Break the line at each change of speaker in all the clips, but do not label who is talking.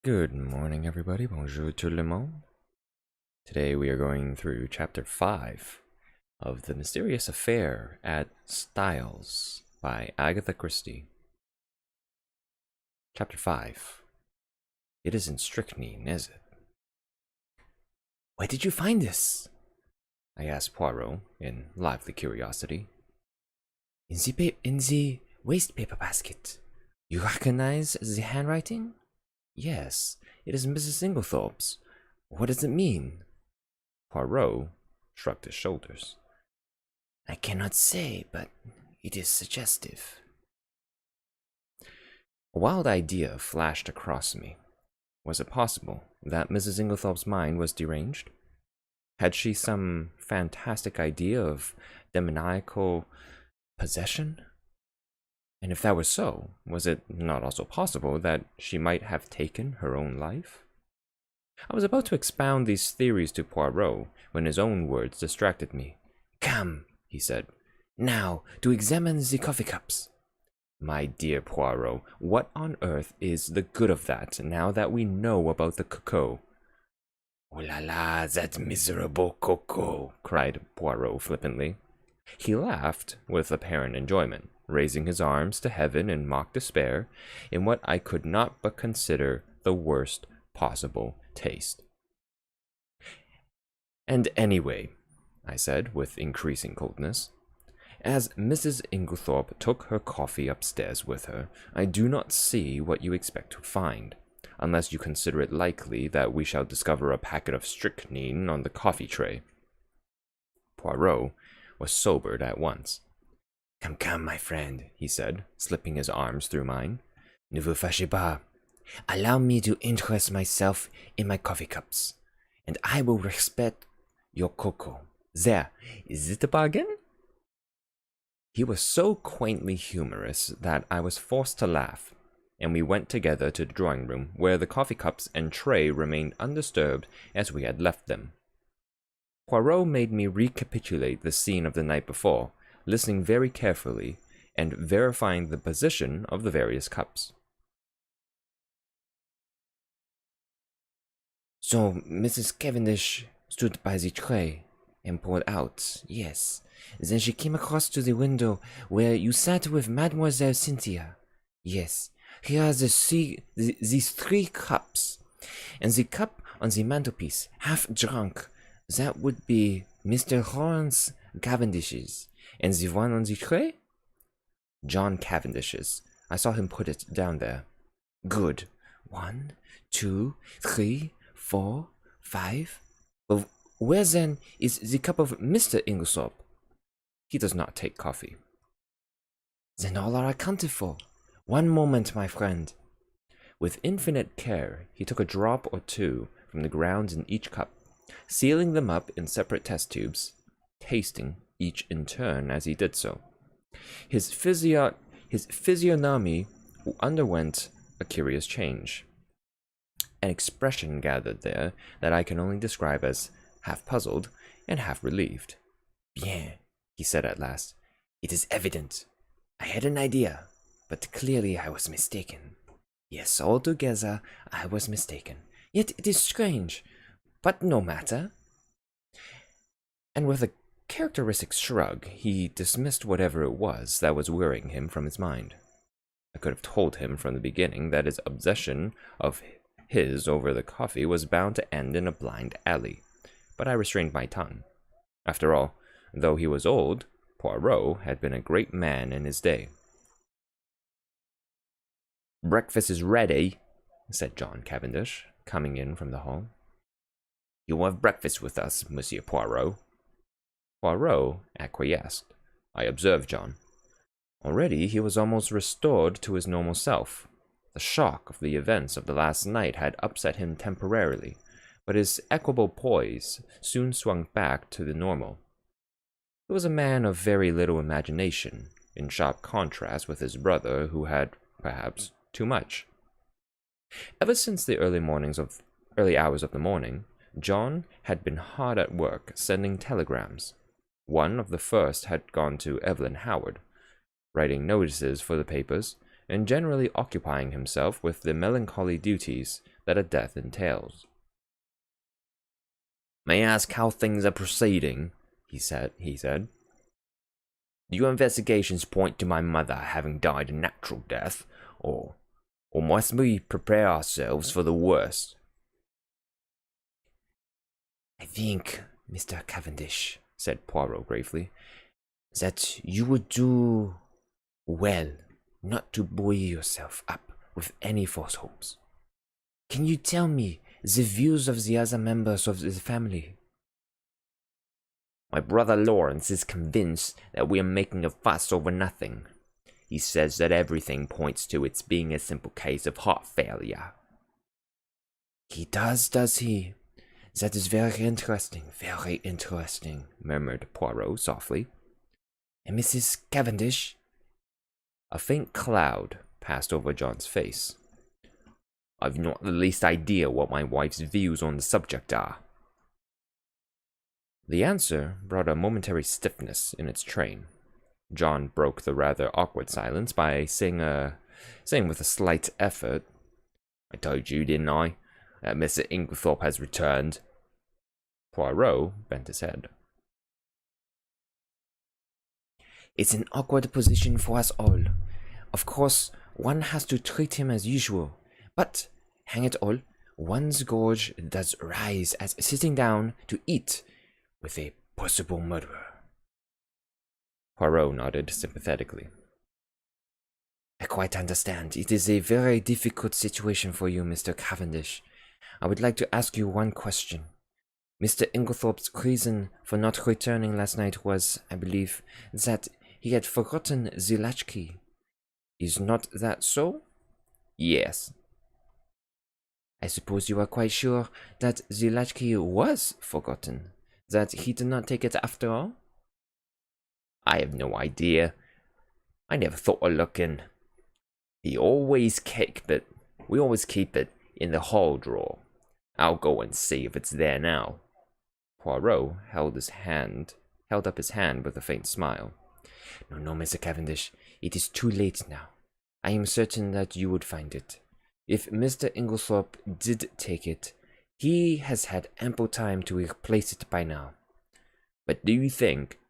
Good morning, everybody. Bonjour tout le monde. Today we are going through Chapter 5 of The Mysterious Affair at Styles by Agatha Christie. Chapter 5. It isn't strychnine, is it? Where did you find this? I asked Poirot in lively curiosity. In the waste paper basket. You recognize the handwriting? Yes, it is Mrs. Inglethorpe's. What does it mean? Poirot shrugged his shoulders. I cannot say, but it is suggestive. A wild idea flashed across me. Was it possible that Mrs. Inglethorpe's mind was deranged? Had she some fantastic idea of demoniacal possession? And if that was so, was it not also possible that she might have taken her own life? I was about to expound these theories to Poirot when his own words distracted me. Come, he said, now to examine the coffee cups. My dear Poirot, what on earth is the good of that now that we know about the cocoa? Oh la la, that miserable cocoa, cried Poirot flippantly. He laughed with apparent enjoyment, raising his arms to heaven in mock despair in what I could not but consider the worst possible taste. And anyway, I said with increasing coldness, as Mrs. Inglethorpe took her coffee upstairs with her, I do not see what you expect to find, unless you consider it likely that we shall discover a packet of strychnine on the coffee tray. Poirot was sobered at once. Come, come, my friend, he said, slipping his arms through mine. Ne vous fâchez pas. Allow me to interest myself in my coffee cups, and I will respect your cocoa. There, is it a bargain? He was so quaintly humorous that I was forced to laugh, and we went together to the drawing room, where the coffee cups and tray remained undisturbed as we had left them. Poirot made me recapitulate the scene of the night before, listening very carefully and verifying the position of the various cups. So Mrs. Cavendish stood by the tray and poured out, yes. Then she came across to the window where you sat with Mademoiselle Cynthia. Yes, here are these three cups, and the cup on the mantelpiece, half drunk, that would be Mr. Lawrence Cavendish's, and the one on the tray? John Cavendish's. I saw him put it down there. Good. 1, 2, 3, 4, 5. Well, where then is the cup of Mr. Inglethorpe? He does not take coffee. Then all are accounted for. One moment, my friend. With infinite care, he took a drop or two from the ground in each cup, sealing them up in separate test tubes, tasting each in turn as he did so. His physiognomy underwent a curious change. An expression gathered there that I can only describe as half puzzled and half relieved. Bien, he said at last. It is evident. I had an idea, but clearly I was mistaken. Yes, altogether I was mistaken. Yet it is strange, but no matter. And with a characteristic shrug, he dismissed whatever it was that was worrying him from his mind. I could have told him from the beginning that his obsession of his over the coffee was bound to end in a blind alley, but I restrained my tongue. After all, though he was old, Poirot had been a great man in his day. Breakfast is ready, said John Cavendish, coming in from the hall. You will have breakfast with us, Monsieur Poirot. Poirot acquiesced. I observed John. Already he was almost restored to his normal self. The shock of the events of the last night had upset him temporarily, but his equable poise soon swung back to the normal. He was a man of very little imagination, in sharp contrast with his brother, who had, perhaps, too much. Ever since the early hours of the morning, John had been hard at work sending telegrams. One of the first had gone to Evelyn Howard, writing notices for the papers, and generally occupying himself with the melancholy duties that a death entails. "May I ask how things are proceeding?" he said. "Do your investigations point to my mother having died a natural death, or must we prepare ourselves for the worst?" "I think, Mr. Cavendish," said Poirot gravely, "that you would do well not to buoy yourself up with any false hopes. Can you tell me the views of the other members of the family?" "My brother Lawrence is convinced that we are making a fuss over nothing. He says that everything points to its being a simple case of heart failure." "He does he? That is very interesting, murmured Poirot softly. "And Mrs. Cavendish?" A faint cloud passed over John's face. "I've not the least idea what my wife's views on the subject are." The answer brought a momentary stiffness in its train. John broke the rather awkward silence by saying with a slight effort, "I told you, didn't I, that Mr. Inglethorpe has returned?" Poirot bent his head. "It's an awkward position for us all. Of course, one has to treat him as usual, but, hang it all, one's gorge does rise as sitting down to eat with a possible murderer." Poirot nodded sympathetically. "I quite understand. It is a very difficult situation for you, Mr. Cavendish. I would like to ask you one question. Mr. Inglethorpe's reason for not returning last night was, I believe, that he had forgotten the latchkey. Is not that so?" "Yes." "I suppose you are quite sure that the latchkey was forgotten, that he did not take it after all?" "I have no idea. I never thought of looking. We always keep it in the hall drawer. I'll go and see if it's there now." Poirot held up his hand with a faint smile. No, Mr. Cavendish, it is too late now. I am certain that you would find it. If Mr. Inglethorpe did take it, he has had ample time to replace it by now."
"But do you think—"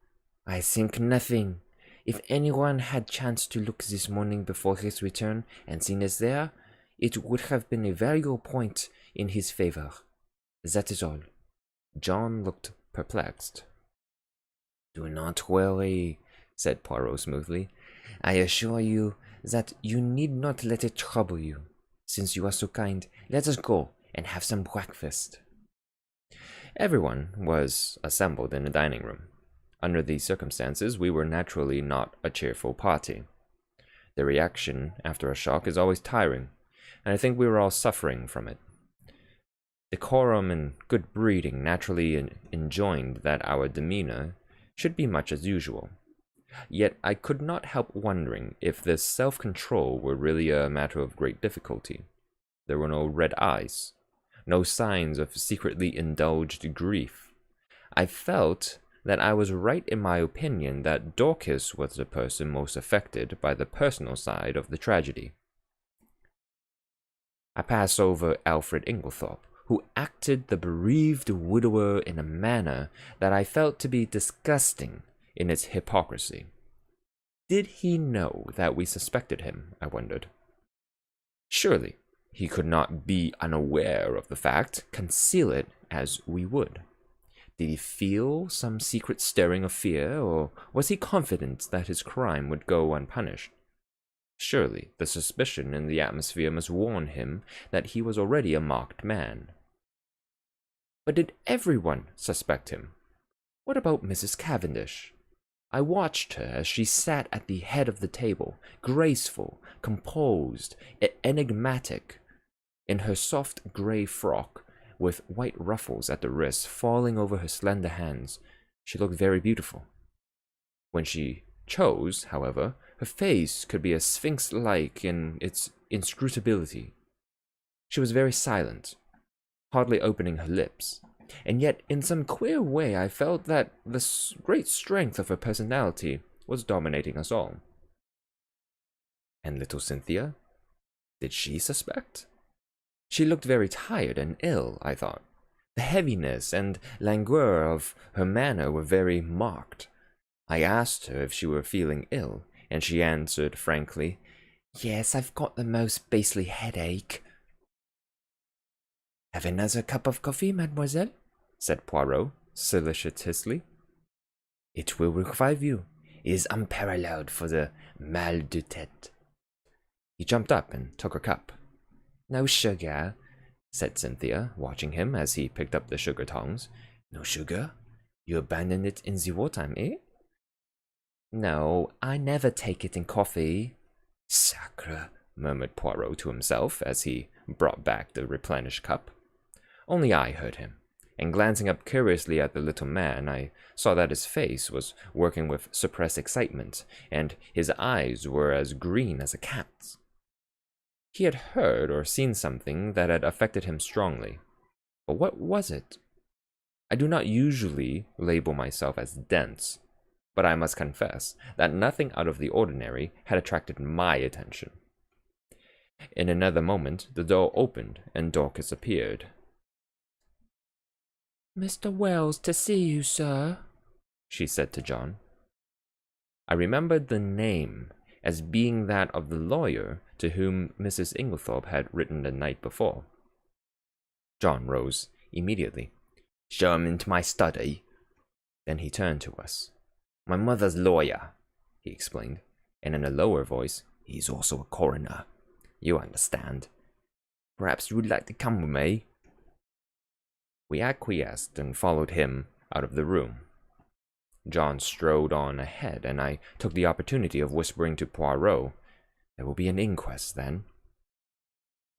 "I think nothing. If anyone had chanced to look this morning before his return and seen it there, it would have been a valuable point in his favor. That is all." John looked perplexed. "Do not worry," said Poirot smoothly. "I assure you that you need not let it trouble you. Since you are so kind, let us go and have some breakfast." Everyone was assembled in the dining room. Under these circumstances, we were naturally not a cheerful party. The reaction after a shock is always tiring, and I think we were all suffering from it. Decorum and good breeding naturally enjoined that our demeanor should be much as usual. Yet I could not help wondering if this self-control were really a matter of great difficulty. There were no red eyes, no signs of secretly indulged grief. I felt that I was right in my opinion that Dorcas was the person most affected by the personal side of the tragedy. I pass over Alfred Inglethorpe, who acted the bereaved widower in a manner that I felt to be disgusting in its hypocrisy. Did he know that we suspected him, I wondered. Surely he could not be unaware of the fact, conceal it as we would. Did he feel some secret stirring of fear, or was he confident that his crime would go unpunished? Surely the suspicion in the atmosphere must warn him that he was already a marked man. But did everyone suspect him? What about Mrs. Cavendish? I watched her as she sat at the head of the table, graceful, composed, enigmatic, in her soft grey frock, with white ruffles at the wrists falling over her slender hands. She looked very beautiful. When she chose, however, her face could be as sphinx-like in its inscrutability. She was very silent, hardly opening her lips, and yet in some queer way I felt that the great strength of her personality was dominating us all. And little Cynthia? Did she suspect? She looked very tired and ill, I thought. The heaviness and languor of her manner were very marked. I asked her if she were feeling ill, and she answered frankly, "Yes, I've got the most beastly headache." "Have another cup of coffee, mademoiselle?" said Poirot, solicitously. "It will revive you. It is unparalleled for the mal de tête." He jumped up and took her cup. "No sugar," said Cynthia, watching him as he picked up the sugar tongs. "No sugar? You abandoned it in the wartime, eh?" "No, I never take it in coffee." "Sacre," murmured Poirot to himself as he brought back the replenished cup. Only I heard him, and glancing up curiously at the little man, I saw that his face was working with suppressed excitement, and his eyes were as green as a cat's. He had heard or seen something that had affected him strongly. But what was it? I do not usually label myself as dense, but I must confess that nothing out of the ordinary had attracted my attention. In another moment, the door opened and Dorcas appeared. "Mr. Wells to see you, sir," she said to John. I remembered the name as being that of the lawyer to whom Mrs. Inglethorpe had written the night before. John rose immediately. "Show him into my study." Then he turned to us. "My mother's lawyer," he explained, and in a lower voice, "He's also a coroner. You understand. Perhaps you would like to come with me?" We acquiesced and followed him out of the room. John strode on ahead, and I took the opportunity of whispering to Poirot, "There will be an inquest, then?"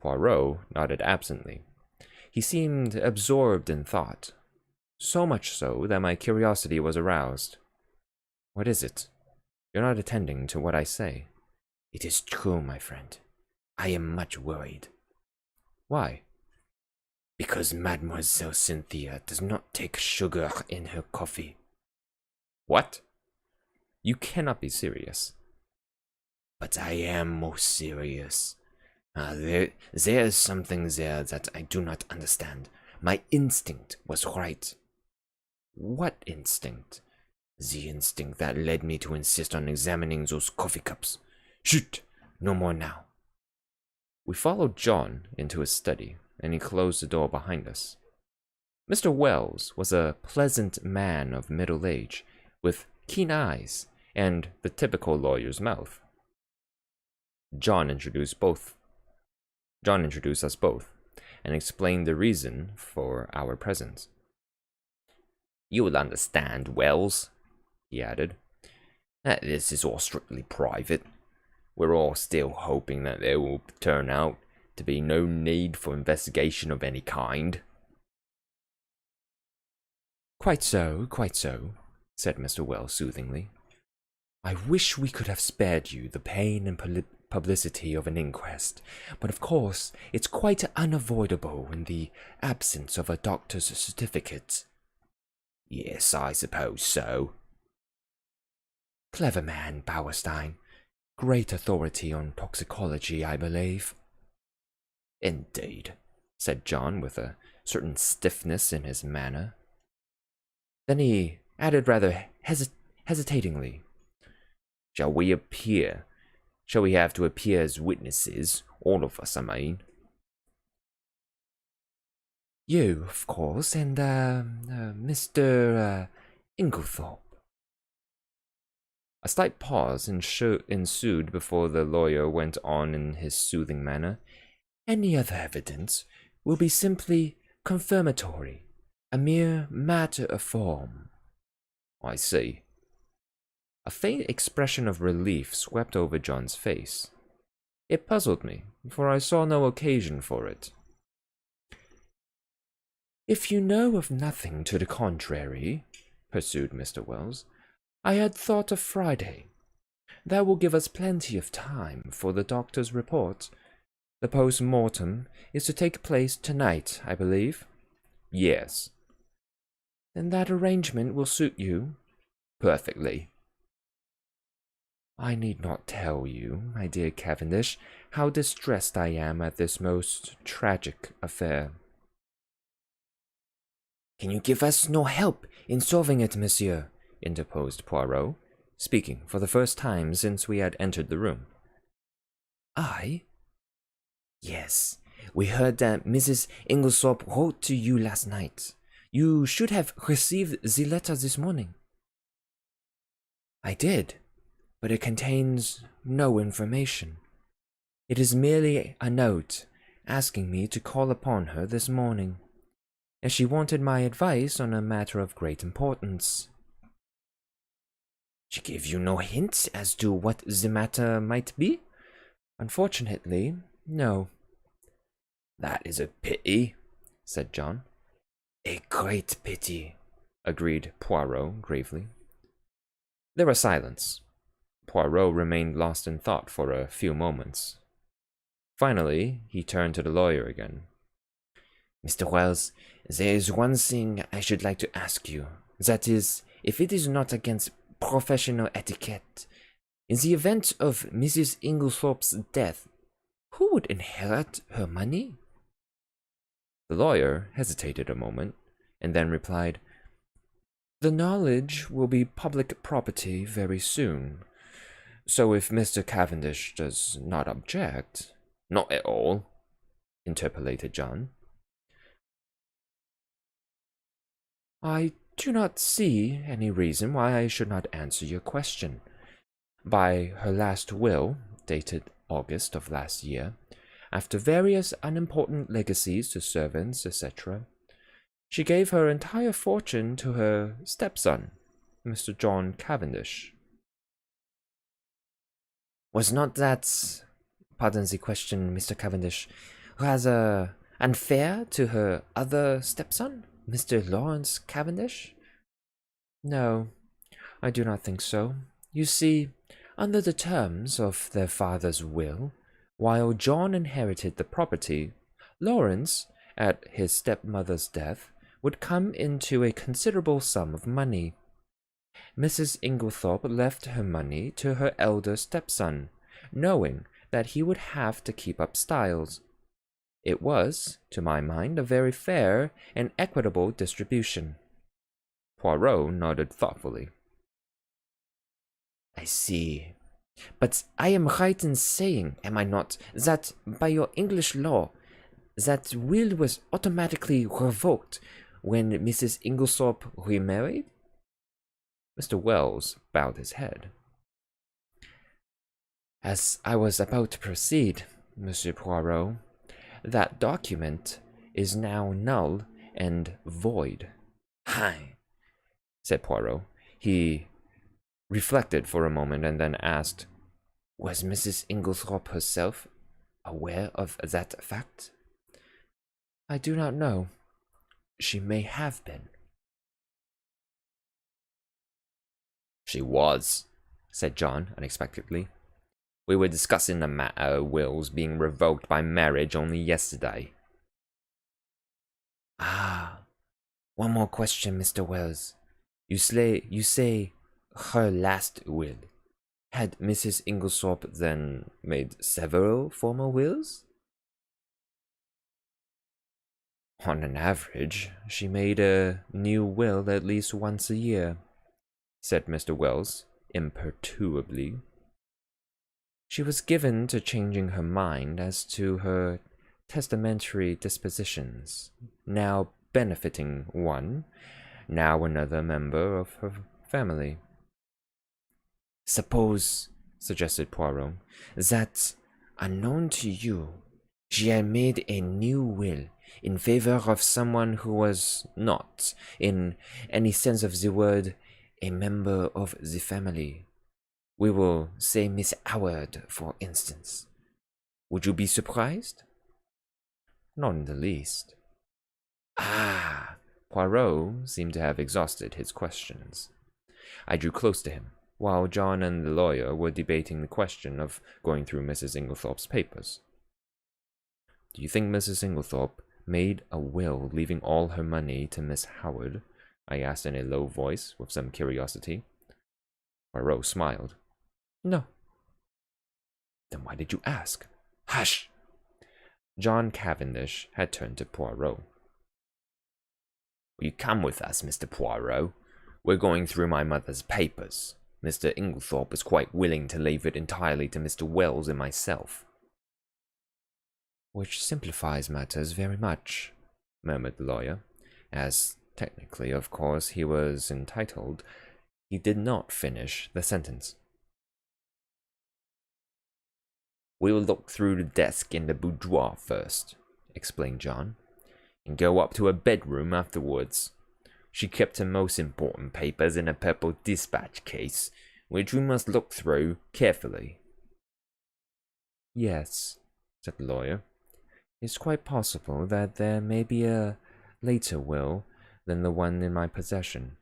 Poirot nodded absently. He seemed absorbed in thought, so much so that my curiosity was aroused. "What is it? You're not attending to what I say." "It is true, my friend. I am much worried." "Why?" "Because Mademoiselle Cynthia does not take sugar in her coffee." "What? You cannot be serious." "But I am most serious. There is something there that I do not understand. My instinct was right." "What instinct?" "The instinct that led me to insist on examining those coffee cups. Chut! No more now." We followed John into his study, and he closed the door behind us. Mr. Wells was a pleasant man of middle age, with keen eyes and the typical lawyer's mouth. John introduced us both, and explained the reason for our presence. "You will understand, Wells," he added, "that this is all strictly private. We're all still hoping that there will turn out to be no need for investigation of any kind." Quite so," said Mr. Wells soothingly. "I wish we could have spared you the pain and publicity of an inquest, but of course it's quite unavoidable in the absence of a doctor's certificate." "Yes, I suppose so." "Clever man, Bauerstein. Great authority on toxicology, I believe." "Indeed," said John with a certain stiffness in his manner. Then he added rather hesitatingly, Shall we have to appear as witnesses? All of us, I mean." "You, of course, and, Mr. Inglethorpe." A slight pause ensued before the lawyer went on in his soothing manner. "Any other evidence will be simply confirmatory, a mere matter of form." "I see." A faint expression of relief swept over John's face. It puzzled me, for I saw no occasion for it. "If you know of nothing to the contrary," pursued Mr. Wells, "I had thought of Friday. That will give us plenty of time for the doctor's report. The post-mortem is to take place tonight, I believe?" "Yes." "Then that arrangement will suit you?" "Perfectly." "I need not tell you, my dear Cavendish, how distressed I am at this most tragic affair."
"Can you give us no help in solving it, monsieur?"
interposed Poirot, speaking for the first time since we had entered the room.
"I?" "Yes. We heard that Mrs. Inglethorpe wrote to you last night. You should have received the letter this morning."
"I did, but it contains no information. It is merely a note asking me to call upon her this morning, as she wanted my advice on a matter of great importance."
"She gave you no hint as to what the matter might be?"
"Unfortunately, no."
"That is a pity,"
said John.
"A great pity,"
agreed Poirot gravely. There was silence. Poirot remained lost in thought for a few moments. Finally, he turned to the lawyer again.
"Mr. Wells, there is one thing I should like to ask you. That is, if it is not against professional etiquette, in the event of Mrs. Inglethorpe's death, who would inherit her money?"
The lawyer hesitated a moment, and then replied, "The knowledge will be public property very soon, so if Mr. Cavendish does not object—"
"Not at all,"
interpolated John. "I do not see any reason why I should not answer your question. By her last will, dated August of last year, after various unimportant legacies to servants, etc., she gave her entire fortune to her stepson, Mr. John Cavendish."
"Was not that, pardon the question, Mr. Cavendish, rather unfair to her other stepson, Mr. Lawrence Cavendish?"
"No, I do not think so. You see, under the terms of their father's will, while John inherited the property, Lawrence, at his stepmother's death, would come into a considerable sum of money. Mrs. Inglethorpe left her money to her elder stepson, knowing that he would have to keep up Styles. It was, to my mind, a very fair and equitable distribution." Poirot nodded thoughtfully.
"I see. But I am right in saying, am I not, that by your English law, that will was automatically revoked when Mrs. Inglethorpe remarried?"
Mr. Wells bowed his head. "As I was about to proceed, Monsieur Poirot, that document is now null and void."
"Hi,"
said Poirot. He reflected for a moment and then asked,
"Was Mrs. Inglethorpe herself aware of that fact?"
"I do not know. She may have been."
"She was," said John unexpectedly. "We were discussing the matter of wills being revoked by marriage only yesterday." "Ah, one more question, Mr. Wells. You say her last will. Had Mrs. Inglethorpe then made several former wills?"
"On an average, she made a new will at least once a year," said Mr. Wells imperturbably. "She was given to changing her mind as to her testamentary dispositions, now benefiting one, now another member of her family."
"Suppose," suggested Poirot, "that, unknown to you, she had made a new will in favor of someone who was not, in any sense of the word, a member of the family. We will say Miss Howard, for instance. Would you be surprised?"
"Not in the least."
"Ah!"
Poirot seemed to have exhausted his questions. I drew close to him, while John and the lawyer were debating the question of going through Mrs. Inglethorpe's papers. "Do you think Mrs. Inglethorpe made a will leaving all her money to Miss Howard?" I asked in a low voice, with some curiosity. Poirot smiled. "No."
"Then why did you ask?" Hush!
John Cavendish had turned to Poirot.
Will you come with us, Mr. Poirot? We're going through my mother's papers. Mr. Inglethorpe is quite willing to leave it entirely to Mr. Wells and myself.
Which simplifies matters very much, murmured the lawyer, as technically, of course, he was entitled. He did not finish the sentence.
We will look through the desk in the boudoir first, explained John, and go up to her bedroom afterwards. She kept her most important papers in a purple dispatch case, which we must look through carefully.
Yes, said the lawyer. It's quite possible that there may be a later will than the one in my possession.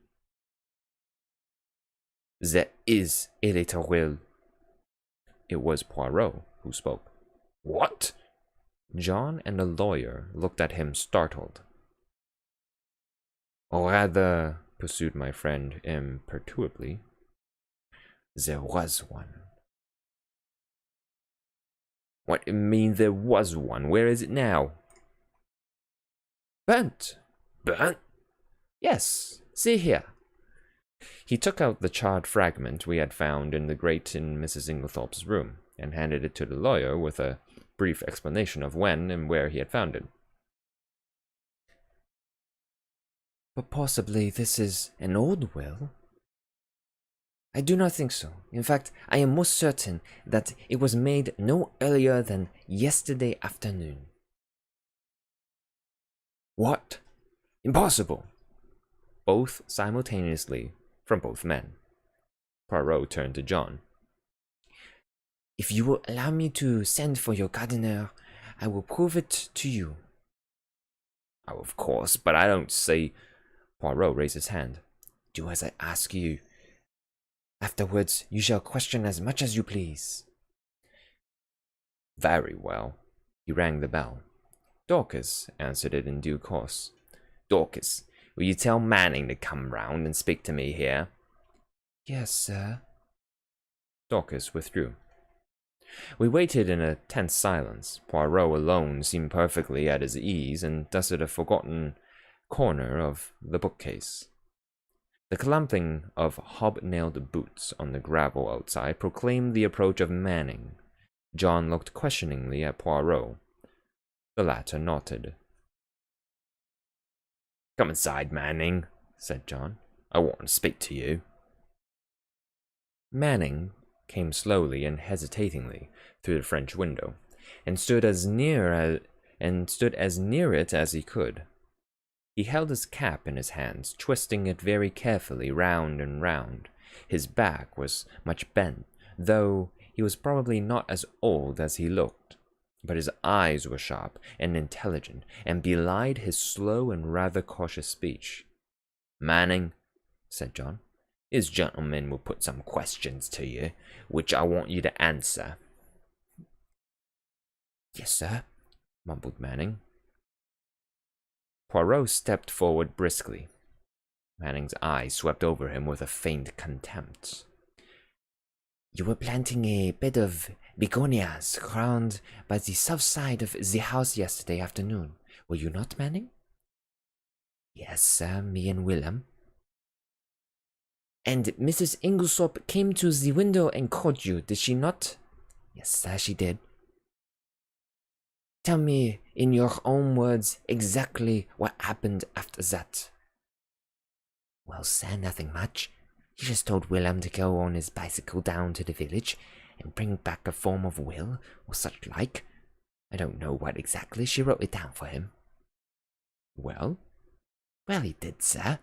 There is a later will.
It was Poirot who spoke.
What?
John and the lawyer looked at him startled.
Or rather,
pursued my friend imperturbably,
there was one. What do you mean there was one? Where is it now?
Burnt!
Burnt?
Yes, see here. He took out the charred fragment we had found in the grate in Mrs. Inglethorpe's room, and handed it to the lawyer with a brief explanation of when and where he had found it. But possibly this is an old will? I do not think so. In fact, I am most certain that it was made no earlier than yesterday afternoon.
What? Impossible!
Both simultaneously from both men. Poirot turned to John.
If you will allow me to send for your gardener, I will prove it to you.
Oh, of course, but I don't see. Poirot raised his hand.
Do as I ask you. Afterwards, you shall question as much as you please.
Very well. He rang the bell. Dorcas answered it in due course.
Dorcas, will you tell Manning to come round and speak to me here?
Yes, sir. Dorcas withdrew. We waited in a tense silence. Poirot alone seemed perfectly at his ease and dusted a forgotten corner of the bookcase. The clumping of hobnailed boots on the gravel outside proclaimed the approach of Manning. John looked questioningly at Poirot. The latter nodded.
Come inside, Manning, said John. I want to speak to you.
Manning came slowly and hesitatingly through the French window, and stood as near it as he could. He held his cap in his hands, twisting it very carefully round and round. His back was much bent, though he was probably not as old as he looked, but his eyes were sharp and intelligent, and belied his slow and rather cautious speech.
Manning, said John, this gentleman will put some questions to you, which I want you to answer.
Yes, sir, mumbled Manning. Poirot stepped forward briskly. Manning's eye swept over him with a faint contempt.
You were planting a bed of begonias round by the south side of the house yesterday afternoon, were you not, Manning?
Yes, sir, me and Willem.
And Mrs. Inglethorpe came to the window and called you, did she not?
Yes, sir, she did.
Tell me, in your own words, exactly what happened after that.
Well, sir, nothing much. He just told Willem to go on his bicycle down to the village and bring back a form of will or such like. I don't know what exactly. She wrote it down for him.
Well?
Well, he did, sir.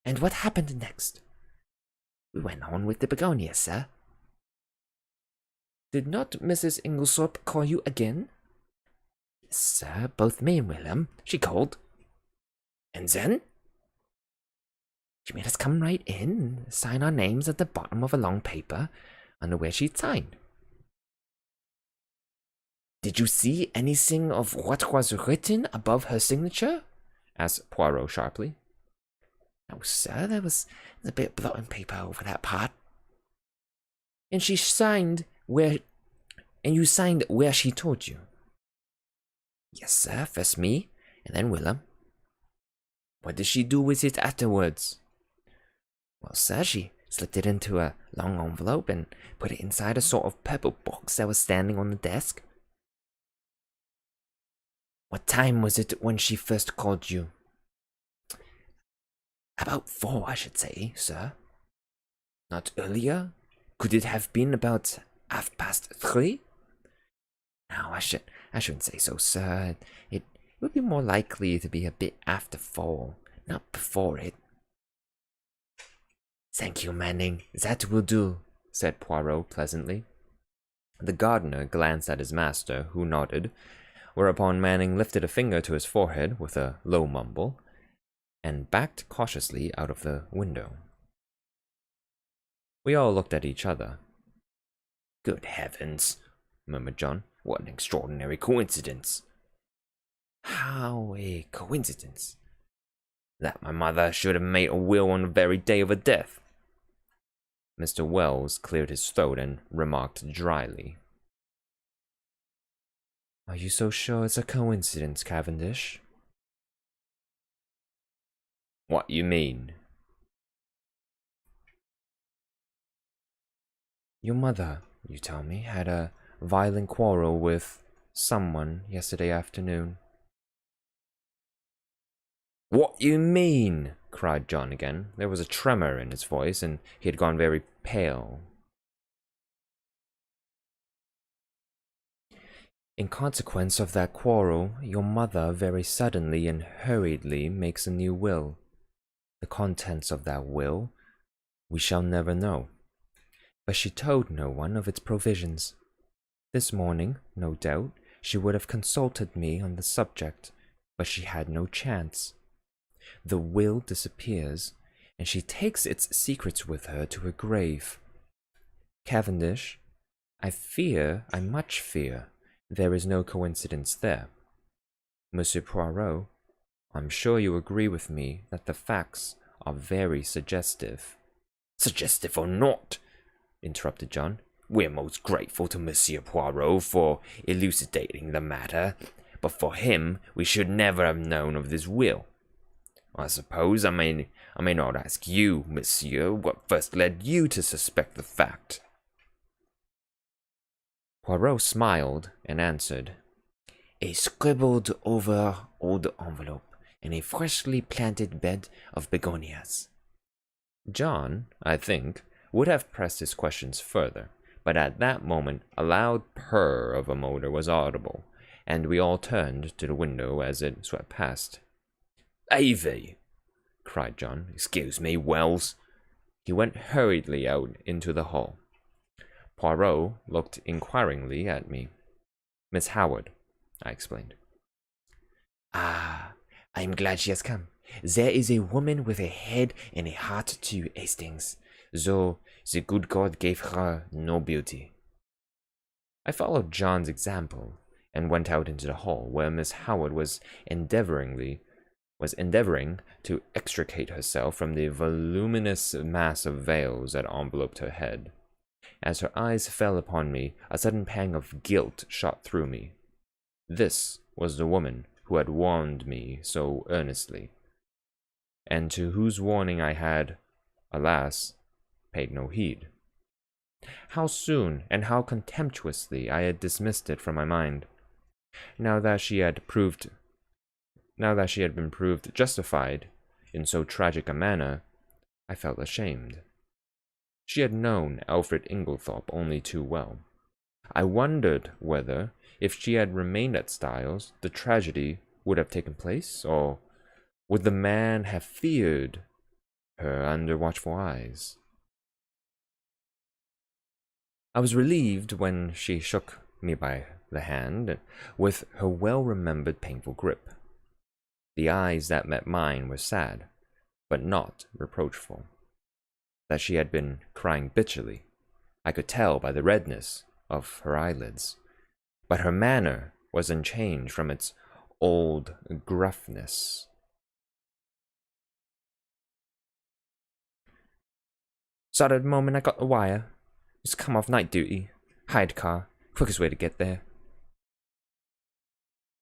And what happened next?
We went on with the begonias, sir.
Did not Mrs. Inglethorpe call you again?
Yes, sir, both me and Willem. She called.
And then?
She made us come right in and sign our names at the bottom of a long paper under where she'd signed.
Did you see anything of what was written above her signature?
Asked Poirot sharply.
No, sir, there was a bit of blotting paper over that part. And she signed where And you signed where she told you?
Yes, sir. First me, and then Willem.
What did she do with it afterwards?
Well, sir, she slipped it into a long envelope and put it inside a sort of purple box that was standing on the desk.
What time was it when she first called you?
About 4, I should say, sir.
Not earlier? Could it have been about 3:30?
No, I shouldn't say so, sir. It would be more likely to be a bit after 4, not before it.
Thank you, Manning. That will do, said Poirot pleasantly.
The gardener glanced at his master, who nodded, whereupon Manning lifted a finger to his forehead with a low mumble, and backed cautiously out of the window. We all looked at each other.
Good heavens, murmured John. What an extraordinary coincidence.
How a coincidence?
That my mother should have made a will on the very day of her death.
Mr. Wells cleared his throat and remarked dryly. Are you so sure it's a coincidence, Cavendish?
What you mean?
Your mother, you tell me, had a violent quarrel with someone yesterday afternoon.
What you mean? Cried John again. There was a tremor in his voice, and he had gone very pale.
In consequence of that quarrel, your mother very suddenly and hurriedly makes a new will. The contents of that will we shall never know, but she told no one of its provisions. This morning, no doubt, she would have consulted me on the subject, but she had no chance. The will disappears, and she takes its secrets with her to her grave. Cavendish, I much fear, there is no coincidence there. Monsieur Poirot, I'm sure you agree with me that the facts are very suggestive.
Suggestive or not, interrupted John. We're most grateful to Monsieur Poirot for elucidating the matter, but for him we should never have known of this will. I suppose I may not ask you, monsieur, what first led you to suspect the fact.
Poirot smiled and answered,
A scribbled over old envelope in a freshly planted bed of begonias.
John, I think, would have pressed his questions further, but at that moment a loud purr of a motor was audible, and we all turned to the window as it swept past.
Avy! Cried John. Excuse me, Wells.
He went hurriedly out into the hall. Poirot looked inquiringly at me. Miss Howard, I explained.
Ah, I'm glad she has come. There is a woman with a head and a heart to Hastings, though the good God gave her no beauty.
I followed John's example and went out into the hall, where Miss Howard was endeavoring to extricate herself from the voluminous mass of veils that enveloped her head. As her eyes fell upon me, a sudden pang of guilt shot through me. This was the woman who had warned me so earnestly, and to whose warning I had, alas, paid no heed. How soon and how contemptuously I had dismissed it from my mind. Now that she had been proved justified in so tragic a manner, I felt ashamed. She had known Alfred Inglethorpe only too well. I wondered whether, if she had remained at Styles, the tragedy would have taken place, or would the man have feared her under watchful eyes? I was relieved when she shook me by the hand with her well-remembered painful grip. The eyes that met mine were sad, but not reproachful. That she had been crying bitterly, I could tell by the redness of her eyelids, but her manner was unchanged from its old gruffness. Started the moment I got the wire. Just come off night duty. Hired car. Quickest way to get there.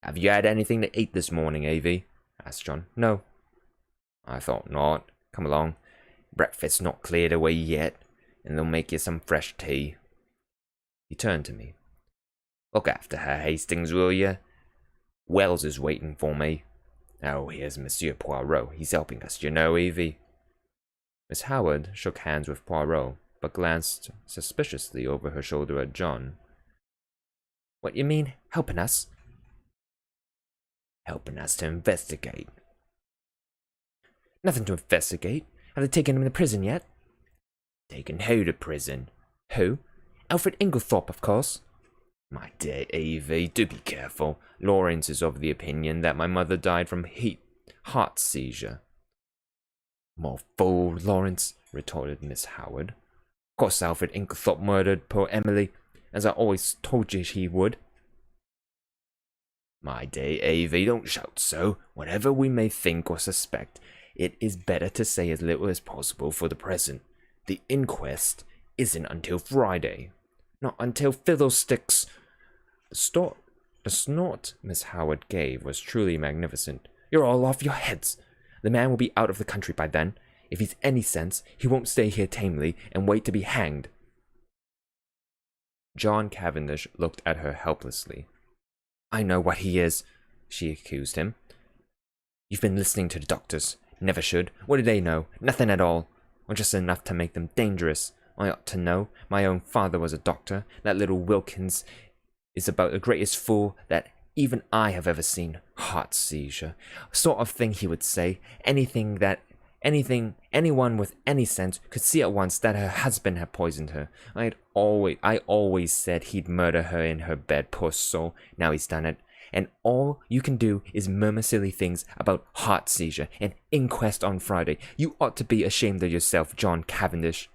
Have you had anything to eat this morning, Avie? Asked John. No. I thought not. Come along. Breakfast's not cleared away yet, and they'll make you some fresh tea. He turned to me. Look after her, Hastings, will you? Wells is waiting for me. Oh, here's Monsieur Poirot. He's helping us, you know, Evie. Miss Howard shook hands with Poirot, but glanced suspiciously over her shoulder at John. What you mean, helping us? Helping us to investigate. Nothing to investigate. Have they taken him to prison yet? Taken who to prison? Who? Alfred Inglethorpe, of course. My dear Evie, do be careful. Lawrence is of the opinion that my mother died from heart seizure. More fool, Lawrence, retorted Miss Howard. Of course Alfred Inglethorpe murdered poor Emily, as I always told you he would. My dear Evie, don't shout so. Whatever we may think or suspect, it is better to say as little as possible for the present. The inquest isn't until Friday. Not until fiddlesticks. The snort Miss Howard gave was truly magnificent. You're all off your heads. The man will be out of the country by then. If he's any sense, he won't stay here tamely and wait to be hanged. John Cavendish looked at her helplessly. I know what he is, she accused him. You've been listening to the doctors. Never should. What do they know? Nothing at all. Or just enough to make them dangerous. I ought to know. My own father was a doctor. That little Wilkins is about the greatest fool that even I have ever seen. Heart seizure. Sort of thing he would say. Anyone with any sense could see at once that her husband had poisoned her. I always said he'd murder her in her bed, poor soul. Now he's done it. And all you can do is murmur silly things about heart seizure and inquest on Friday. You ought to be ashamed of yourself, John Cavendish.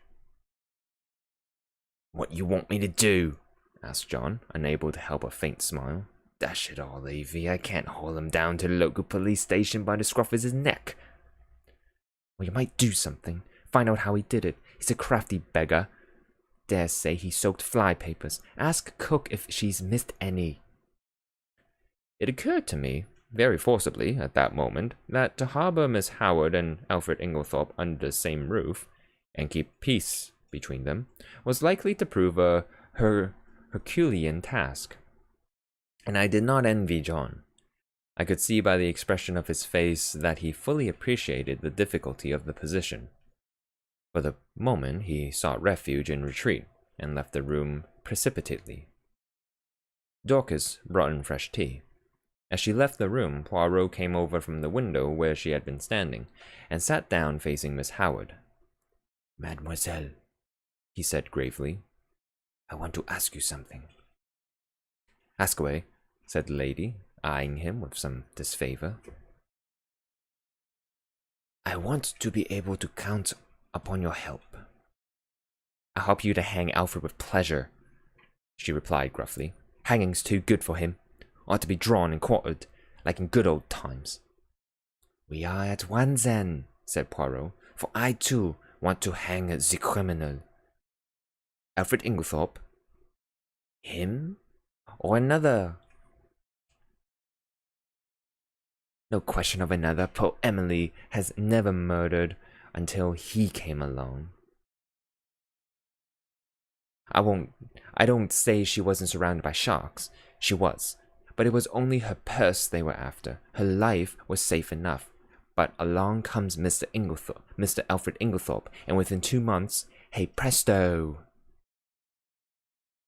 What you want me to do? Asked John, unable to help a faint smile. Dash it all, Evie. I can't haul him down to the local police station by the scruff of his neck. Well, you might do something. Find out how he did it. He's a crafty beggar. Dare say he soaked fly papers. Ask cook if she's missed any. It occurred to me, very forcibly at that moment, that to harbour Miss Howard and Alfred Inglethorpe under the same roof, and keep peace between them, was likely to prove a Herculean task. And I did not envy John. I could see by the expression of his face that he fully appreciated the difficulty of the position. For the moment he sought refuge in retreat, and left the room precipitately. Dorcas brought in fresh tea. As she left the room, Poirot came over from the window where she had been standing, and sat down facing Miss Howard. Mademoiselle, he said gravely, I want to ask you something. Ask away, said the lady, eyeing him with some disfavor. I want to be able to count upon your help. I help you to hang Alfred with pleasure, she replied gruffly. Hanging's too good for him. Ought to be drawn and quartered, like in good old times. We are at one then, said Poirot, for I too want to hang the criminal. Alfred Inglethorpe? Him? Or another? No question of another. Poor Emily has never murdered until he came along. I don't say she wasn't surrounded by sharks. She was. But it was only her purse they were after. Her life was safe enough. But along comes Mr. Alfred Inglethorpe, and within 2 months, hey presto!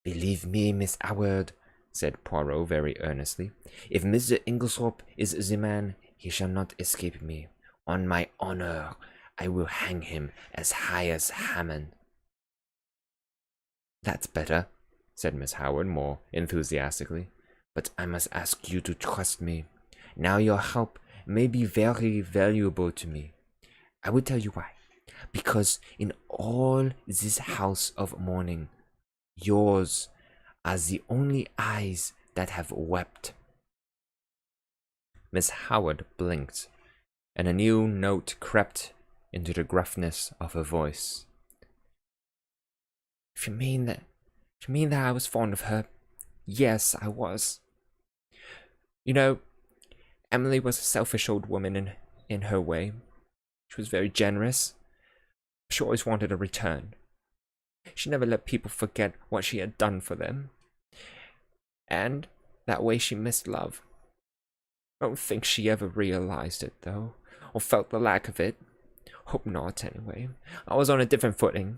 Believe me, Miss Howard, said Poirot very earnestly, if Mr. Inglethorpe is the man, he shall not escape me. On my honor, I will hang him as high as Hammond. That's better, said Miss Howard more enthusiastically. But I must ask you to trust me. Now your help may be very valuable to me. I will tell you why. Because in all this house of mourning, yours are the only eyes that have wept. Miss Howard blinked, and a new note crept into the gruffness of her voice. If you mean that I was fond of her, Yes, I was. You know, Emily was a selfish old woman in her way. She was very generous. She always wanted a return. She never let people forget what she had done for them. And that way she missed love. I don't think she ever realized it, though, or felt the lack of it. Hope not, anyway. I was on a different footing.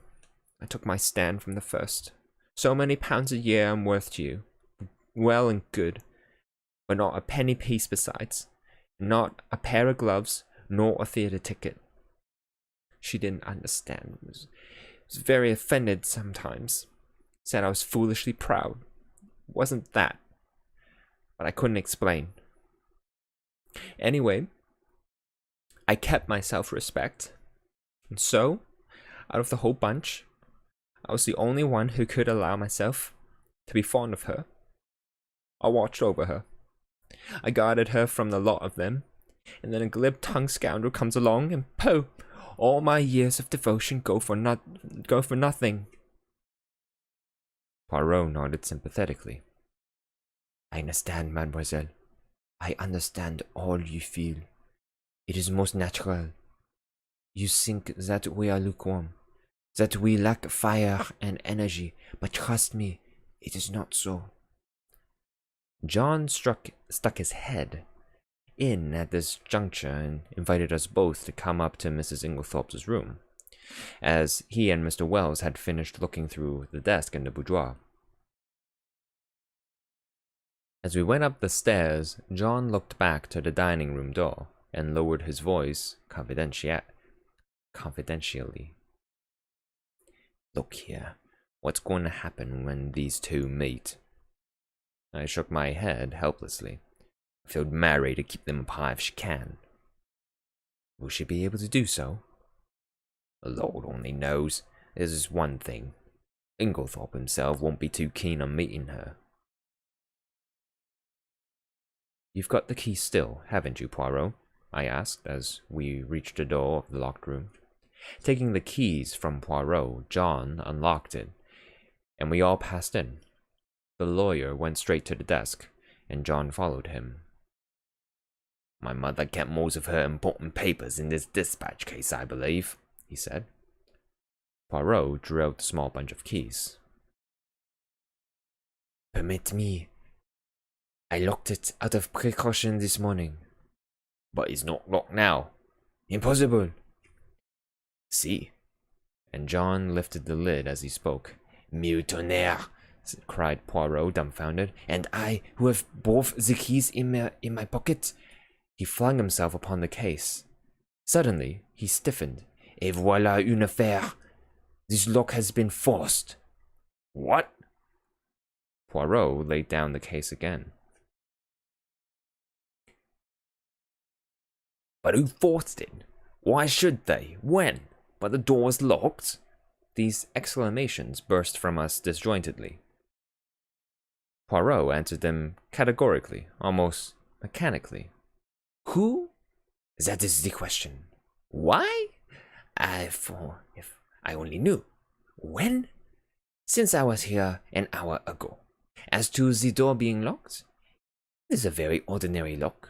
I took my stand from the first. So many pounds a year I'm worth to you. Well and good. But not a penny piece besides. Not a pair of gloves, nor a theatre ticket. She didn't understand. Was very offended sometimes. Said I was foolishly proud. It wasn't that. But I couldn't explain. Anyway, I kept my self-respect. And so, out of the whole bunch, I was the only one who could allow myself to be fond of her. I watched over her. I guarded her from the lot of them, and then a glib-tongued scoundrel comes along, and po! All my years of devotion go for nothing.
Poirot nodded sympathetically. I understand, mademoiselle. I understand all you feel. It is most natural. You think that we are lukewarm, that we lack fire and energy, but trust me, it is not so. John stuck his head in at this juncture and invited us both to come up to Mrs. Inglethorpe's room, as he and Mr. Wells had finished looking through the desk in the boudoir. As we went up the stairs, John looked back to the dining room door and lowered his voice confidentially. Look here, what's going to happen when these two meet? I shook my head helplessly. I feel Mary to keep them apart if she can. Will she be able to do so? The Lord only knows. There's one thing. Inglethorpe himself won't be too keen on meeting her. You've got the key still, haven't you, Poirot? I asked as we reached the door of the locked room. Taking the keys from Poirot, John unlocked it, and we all passed in. The lawyer went straight to the desk, and John followed him. My mother kept most of her important papers in this dispatch case, I believe, he said. Poirot drew out a small bunch of keys. Permit me. I locked it out of precaution this morning. But it's not locked now. Impossible. See. And John lifted the lid as he spoke. Mille tonnerre, cried Poirot, dumbfounded. And I, who have both the keys in my pocket. He flung himself upon the case. Suddenly, he stiffened. Et voilà une affaire. This lock has been forced. What? Poirot laid down the case again. But who forced it? Why should they? When? But the door's locked? These exclamations burst from us disjointedly. Poirot answered them categorically, almost mechanically. Who? That is the question. Why? If I only knew. When? Since I was here an hour ago. As to the door being locked, it is a very ordinary lock.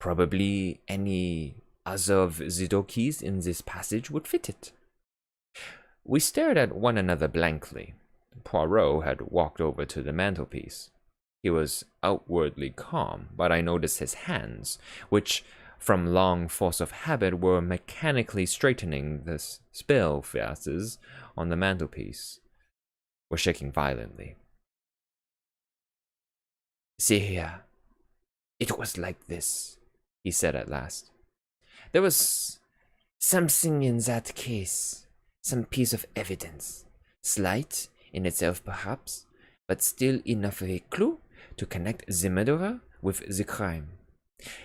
Probably any other of the door keys in this passage would fit it. We stared at one another blankly. Poirot had walked over to the mantelpiece. He was outwardly calm, but I noticed his hands, which, from long force of habit, were mechanically straightening the spill vases on the mantelpiece, were shaking violently. See here. It was like this, he said at last. There was something in that case, some piece of evidence, slight in itself perhaps, but still enough of a clue to connect the murderer with the crime.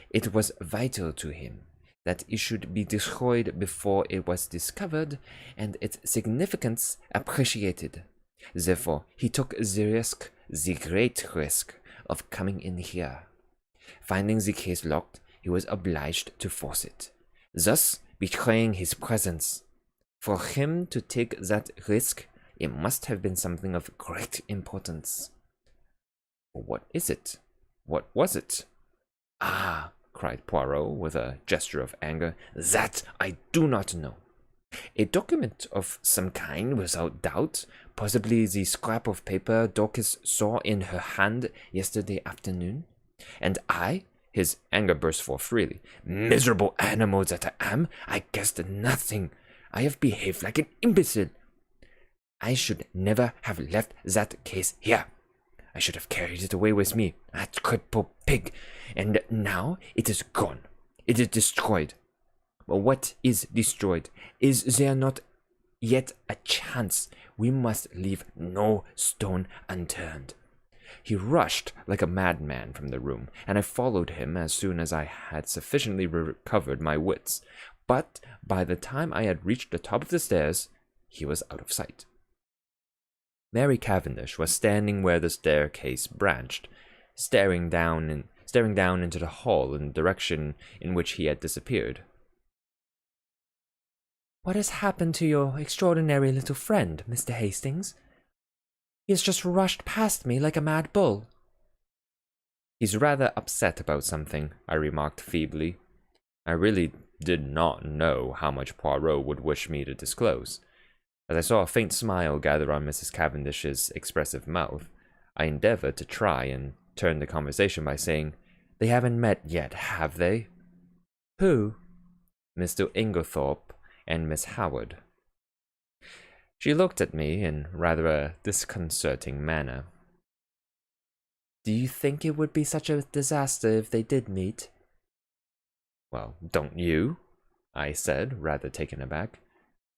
It was vital to him that it should be destroyed before it was discovered and its significance appreciated. Therefore, he took the risk, the great risk, of coming in here. Finding the case locked, he was obliged to force it, thus betraying his presence. For him to take that risk, it must have been something of great importance.
What is it? What was it?
Ah,
cried Poirot with a gesture of anger.
that I do not know. A document of some kind, without doubt, possibly the scrap of paper Dorcas saw in her hand yesterday afternoon. And I,
his anger burst forth freely.
Miserable animal that I am, I guessed nothing. I have behaved like an imbecile. I should never have left that case here. I should have carried it away with me, that crippled pig. And now it is gone. It is destroyed. But what is destroyed? Is there not yet a chance? We must leave no stone unturned.
He rushed like a madman from the room, and I followed him as soon as I had sufficiently recovered my wits. But by the time I had reached the top of the stairs, he was out of sight. Mary Cavendish was standing where the staircase branched, staring down into the hall in the direction in which he had disappeared.
What has happened to your extraordinary little friend, Mr. Hastings? He has just rushed past me like a mad bull.
He's rather upset about something, I remarked feebly. I really did not know how much Poirot would wish me to disclose. As I saw a faint smile gather on Mrs. Cavendish's expressive mouth, I endeavored to try and turn the conversation by saying, "They haven't met yet, have they?"
Who?
"Mr. Inglethorpe and Miss Howard." She looked at me in rather a disconcerting manner.
Do you think it would be such a disaster if they did meet?
"Well, don't you?" I said, rather taken aback.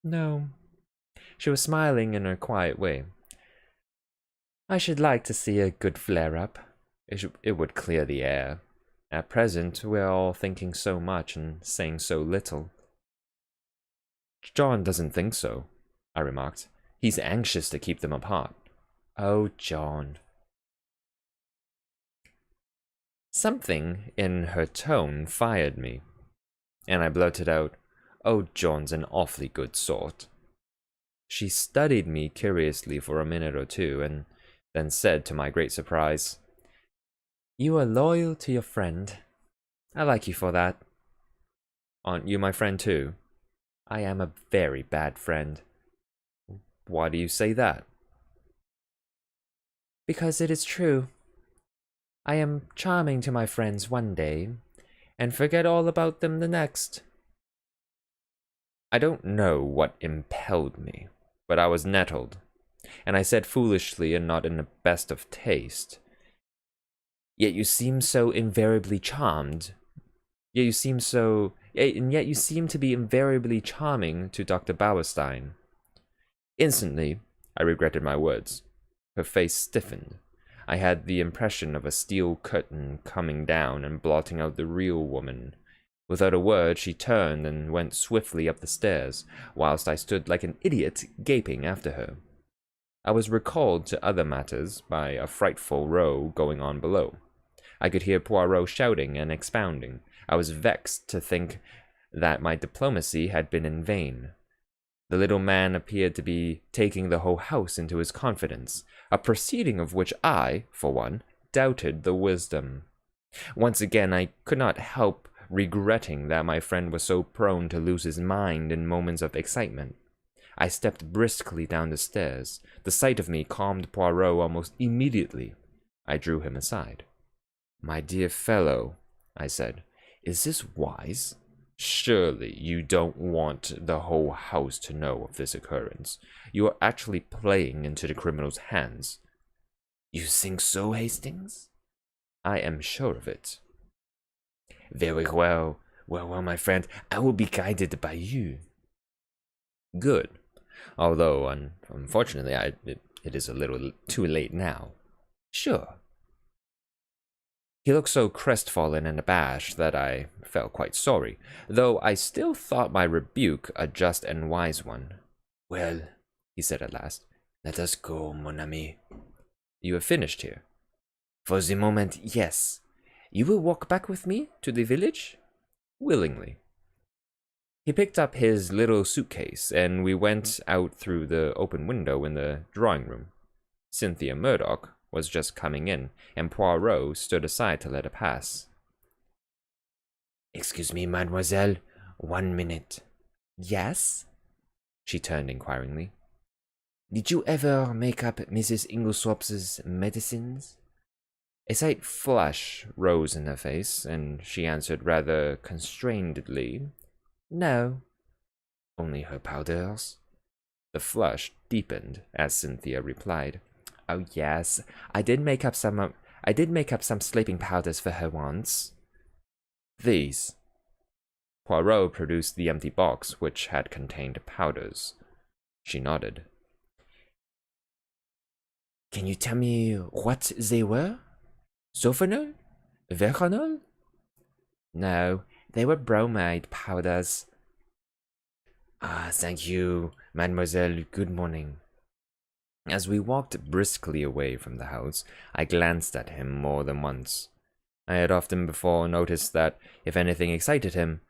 No.
She was smiling in her quiet way.
I should like to see a good flare-up.
It would clear the air. At present, we're all thinking so much and saying so little. "John doesn't think so," I remarked. "He's anxious to keep them apart."
"Oh, John."
Something in her tone fired me, and I blurted out, "Oh, John's an awfully good sort." She studied me curiously for a minute or two, and then said, to my great surprise,
"You are loyal to your friend. I like you for that."
"Aren't you my friend too?"
I am a very bad friend.
"Why do you say that?"
Because it is true. I am charming to my friends one day, and forget all about them the next.
I don't know what impelled me, but I was nettled, and I said foolishly and not in the best of taste,
Yet you seem so invariably charmed.
Yet you seem to be invariably charming to Dr. Bauerstein. Instantly, I regretted my words. Her face stiffened. I had the impression of a steel curtain coming down and blotting out the real woman. Without a word, she turned and went swiftly up the stairs, whilst I stood like an idiot gaping after her. I was recalled to other matters by a frightful row going on below. I could hear Poirot shouting and expounding. I was vexed to think that my diplomacy had been in vain. The little man appeared to be taking the whole house into his confidence, a proceeding of which I, for one, doubted the wisdom. Once again, I could not help regretting that my friend was so prone to lose his mind in moments of excitement. I stepped briskly down the stairs. The sight of me calmed Poirot almost immediately. I drew him aside. "My dear fellow," I said, "is this wise? Surely you don't want the whole house to know of this occurrence. You are actually playing into the criminal's hands."
You think so, Hastings?
"I am sure of it."
"Very well. Well, my friend, I will be guided by you."
"Good. Although, unfortunately, it is a little too late now."
"Sure."
He looked so crestfallen and abashed that I felt quite sorry, though I still thought my rebuke a just and wise one.
"Well," he said at last, "let us go, mon ami."
"You have finished here?"
"For the moment, yes. You will walk back with me to the village?"
"Willingly." He picked up his little suitcase, and we went out through the open window in the drawing-room. Cynthia Murdoch was just coming in, and Poirot stood aside to let her pass.
Excuse me, mademoiselle. 1 minute.
Yes?
She turned inquiringly.
Did you ever make up Mrs. Inglethorpe's medicines?
A slight flush rose in her face, and she answered rather constrainedly,
No.
Only her powders?
The flush deepened as Cynthia replied,
Oh yes, I did make up some sleeping powders for her once.
These. Poirot produced the empty box which had contained powders. She nodded.
Can you tell me what they were? Sulfonal? Veronal?
No, they were bromide powders.
Ah, thank you, mademoiselle. Good morning.
As we walked briskly away from the house, I glanced at him more than once. I had often before noticed that if anything excited him,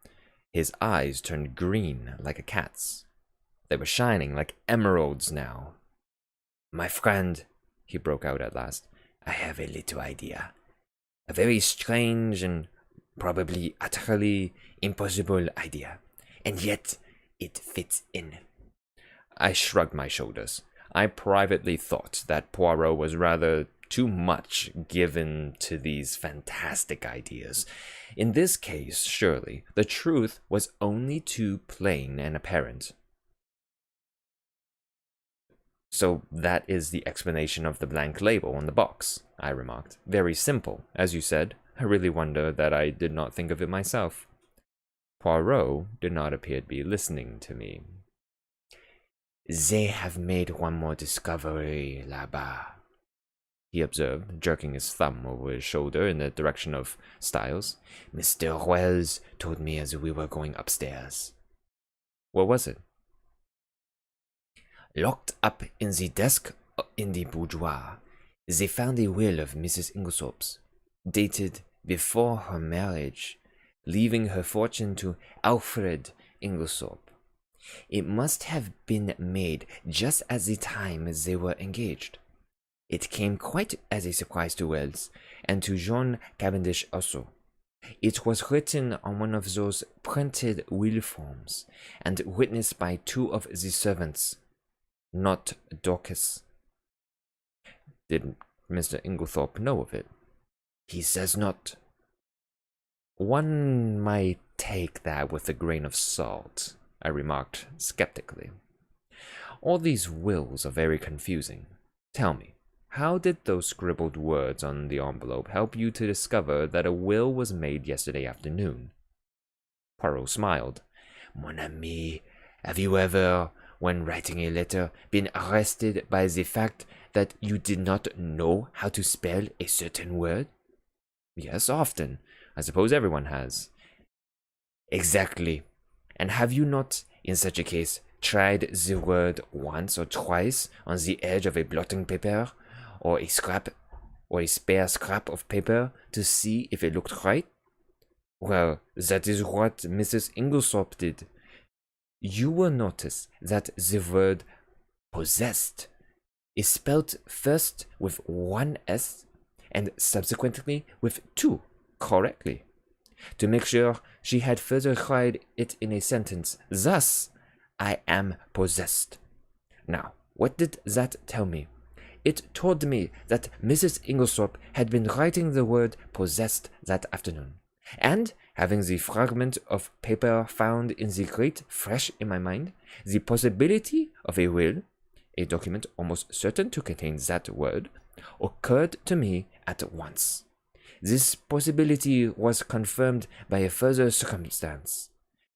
his eyes turned green like a cat's. They were shining like emeralds now.
My friend, he broke out at last, I have a little idea. A very strange and probably utterly impossible idea. And yet, it fits in.
I shrugged my shoulders. I privately thought that Poirot was rather too much given to these fantastic ideas. In this case, surely, the truth was only too plain and apparent. So that is the explanation of the blank label on the box, I remarked. Very simple, as you said. I really wonder that I did not think of it myself. Poirot did not appear to be listening to me.
They have made one more discovery là-bas, he observed, jerking his thumb over his shoulder in the direction of Styles. Mr. Wells told me as we were going upstairs.
What was it?
Locked up in the desk in the boudoir, they found a will of Mrs. Inglethorpe's, dated before her marriage, leaving her fortune to Alfred Inglethorpe. It must have been made just at the time they were engaged. It came quite as a surprise to Wells, and to John Cavendish also. It was written on one of those printed will forms, and witnessed by 2 of the servants, not Dorcas.
Did Mr. Inglethorpe know of it?
He says not.
One might take that with a grain of salt, I remarked skeptically. All these wills are very confusing. Tell me, how did those scribbled words on the envelope help you to discover that a will was made yesterday afternoon?
Poirot smiled. Mon ami, have you ever, when writing a letter, been arrested by the fact that you did not know how to spell a certain word?
Yes, often. I suppose everyone has.
Exactly. And have you not, in such a case, tried the word once or twice on the edge of a blotting paper, or a spare scrap of paper, to see if it looked right? Well, that is what Mrs. Inglethorpe did. You will notice that the word possessed is spelt first with 1 S and subsequently with 2 correctly. To make sure, she had further tried it in a sentence. Thus, I am possessed. Now, what did that tell me? It told me that Mrs. Inglethorpe had been writing the word possessed that afternoon, and, having the fragment of paper found in the grate fresh in my mind, the possibility of a will, a document almost certain to contain that word, occurred to me at once. This possibility was confirmed by a further circumstance.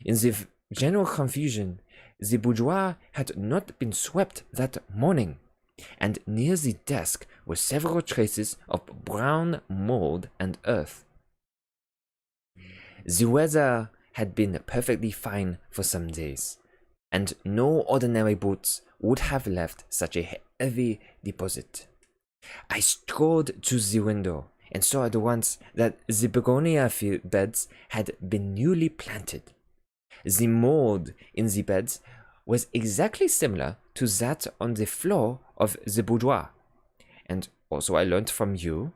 In the general confusion, the boudoir had not been swept that morning, and near the desk were several traces of brown mold and earth. The weather had been perfectly fine for some days, and no ordinary boots would have left such a heavy deposit. I strolled to the window and saw at once that the begonia beds had been newly planted. The mold in the beds was exactly similar to that on the floor of the boudoir, and Also, I learned from you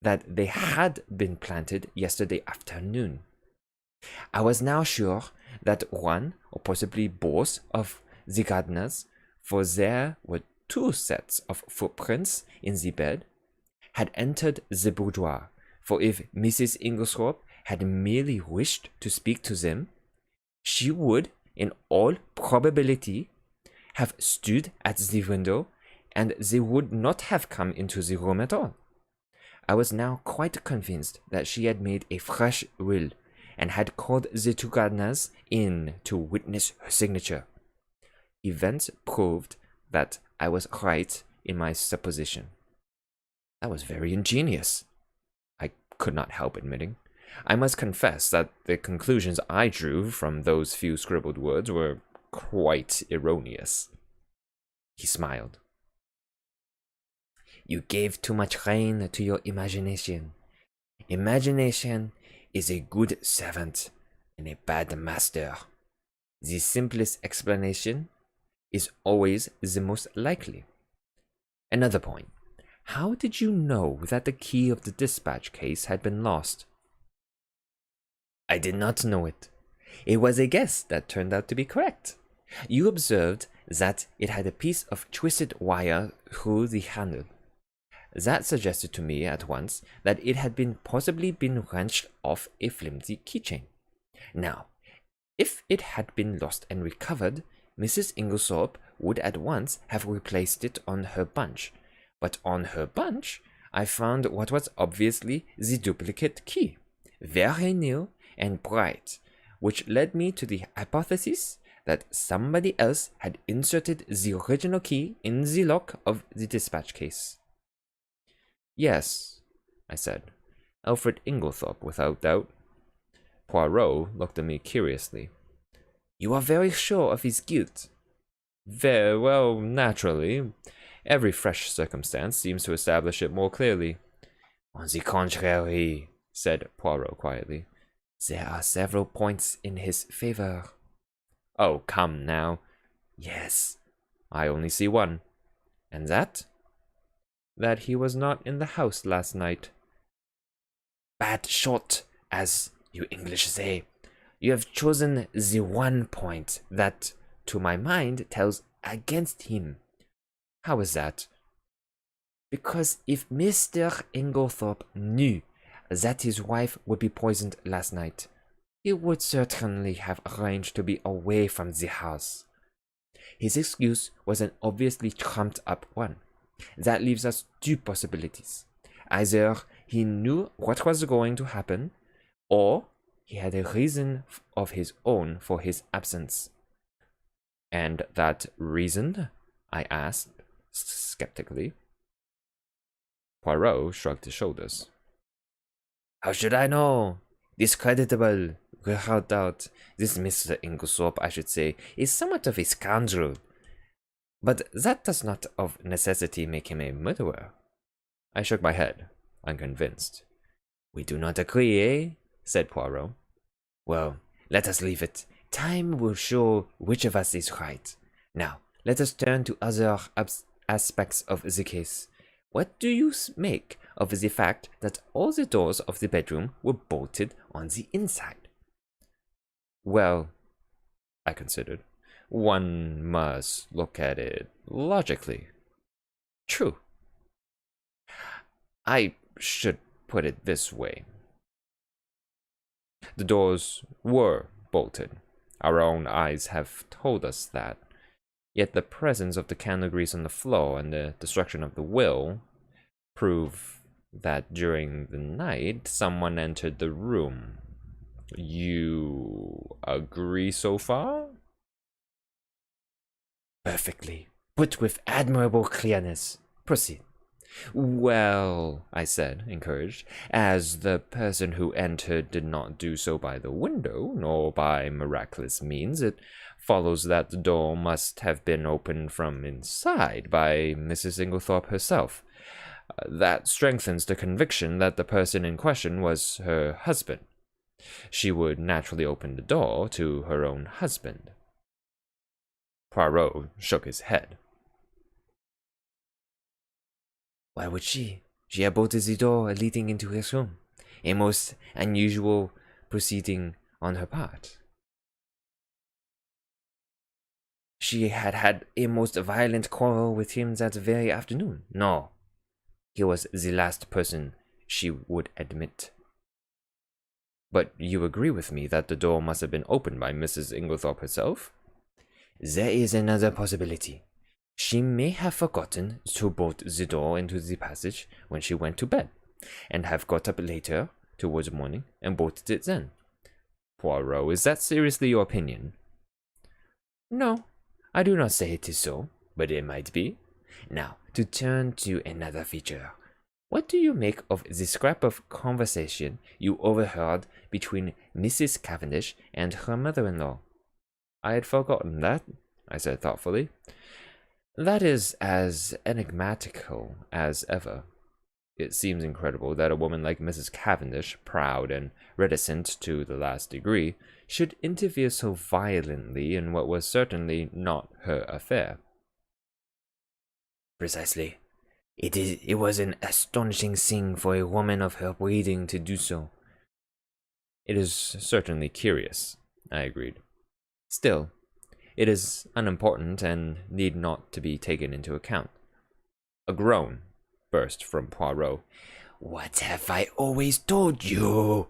that they had been planted yesterday afternoon. I was now sure that one, or possibly both, of the gardeners, for there were two sets of footprints in the bed, had entered the boudoir, for if Mrs. Inglethorpe had merely wished to speak to them, she would, in all probability, have stood at the window, and they would not have come into the room at all. I was now quite convinced that she had made a fresh will, and had called the two gardeners in to witness her signature. Events proved that I was right in my supposition. That was very ingenious, I could not help admitting. I must confess that the conclusions I drew from those few scribbled words were quite erroneous. He smiled. You gave too much rein to your imagination. Imagination is a good servant and a bad master. The simplest explanation is always the most likely. Another point. How did you know that the key of the dispatch case had been lost? I did not know it. It was a guess that turned out to be correct. You observed that it had a piece of twisted wire through the handle. That suggested to me at once that it had possibly been wrenched off a flimsy keychain. Now, if it had been lost and recovered, Mrs. Inglethorpe would at once have replaced it on her bunch. But on her bunch, I found what was obviously the duplicate key, very new and bright, which led me to the hypothesis that somebody else had inserted the original key in the lock of the dispatch case. Yes, I said. Alfred Inglethorpe, without doubt. Poirot looked at me curiously. You are very sure of his guilt? Very well, naturally. Every fresh circumstance seems to establish it more clearly. On the contrary, said Poirot quietly, there are several points in his favor. Oh, come now. Yes, I only see one. And that? That he was not in the house last night. Bad shot, as you English say. You have chosen the one point that, to my mind, tells against him. How is that? Because if Mr. Inglethorpe knew that his wife would be poisoned last night, he would certainly have arranged to be away from the house. His excuse was an obviously trumped up one. That leaves us two possibilities. Either he knew what was going to happen, or he had a reason of his own for his absence. And that reason? I asked, skeptically. Poirot shrugged his shoulders. How should I know? Discreditable, without doubt. This Mr. Inglethorpe, I should say, is somewhat of a scoundrel. But that does not of necessity make him a murderer. I shook my head, unconvinced. We do not agree, eh? Said Poirot. Well, let us leave it. Time will show which of us is right. Now, let us turn to other aspects of the case. What do you make of the fact that all the doors of the bedroom were bolted on the inside? Well, I considered, one must look at it logically. True. I should put it this way. The doors were bolted. Our own eyes have told us that. Yet the presence of the candle grease on the floor and the destruction of the will prove that during the night someone entered the room. You agree so far? Perfectly. Put with admirable clearness. Proceed. Well, I said, encouraged, as the person who entered did not do so by the window, nor by miraculous means, it follows that the door must have been opened from inside by Mrs. Inglethorpe herself. That strengthens the conviction that the person in question was her husband. She would naturally open the door to her own husband. Poirot shook his head. Why would she? She had bolted the door leading into his room. A most unusual proceeding on her part. She had had a most violent quarrel with him that very afternoon. No, he was the last person she would admit.
But you agree with me that the door must have been opened by Mrs. Inglethorpe herself?
There is another possibility. She may have forgotten to bolt the door into the passage when she went to bed, and have got up later, towards morning, and bolted it then.
Poirot, is that seriously your opinion?
No, I do not say it is so, but it might be. Now, to turn to another feature. What do you make of the scrap of conversation you overheard between Mrs. Cavendish and her mother-in-law?
I had forgotten that, I said thoughtfully.
That is as enigmatical as ever.
It seems incredible that a woman like Mrs. Cavendish, proud and reticent to the last degree, should interfere so violently in what was certainly not her affair.
Precisely. It was an astonishing thing for a woman of her breeding to do so.
It is certainly curious, I agreed. Still, it is unimportant and need not to be taken into account. A groan burst from Poirot.
What have I always told you?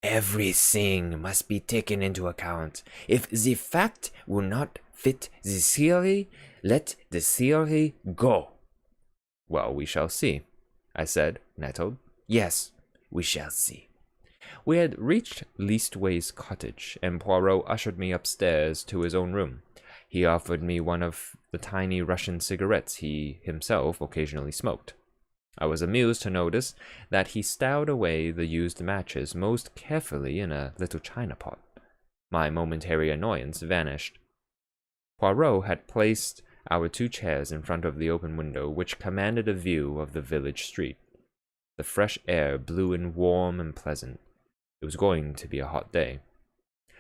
Everything must be taken into account. If the fact will not fit the theory, let the theory go.
Well, we shall see, I said, nettled.
Yes, we shall see.
We had reached Leastways' cottage, and Poirot ushered me upstairs to his own room. He offered me one of the tiny Russian cigarettes he himself occasionally smoked. I was amused to notice that he stowed away the used matches most carefully in a little china pot. My momentary annoyance vanished. Poirot had placed our 2 chairs in front of the open window, which commanded a view of the village street. The fresh air blew in warm and pleasant. It was going to be a hot day.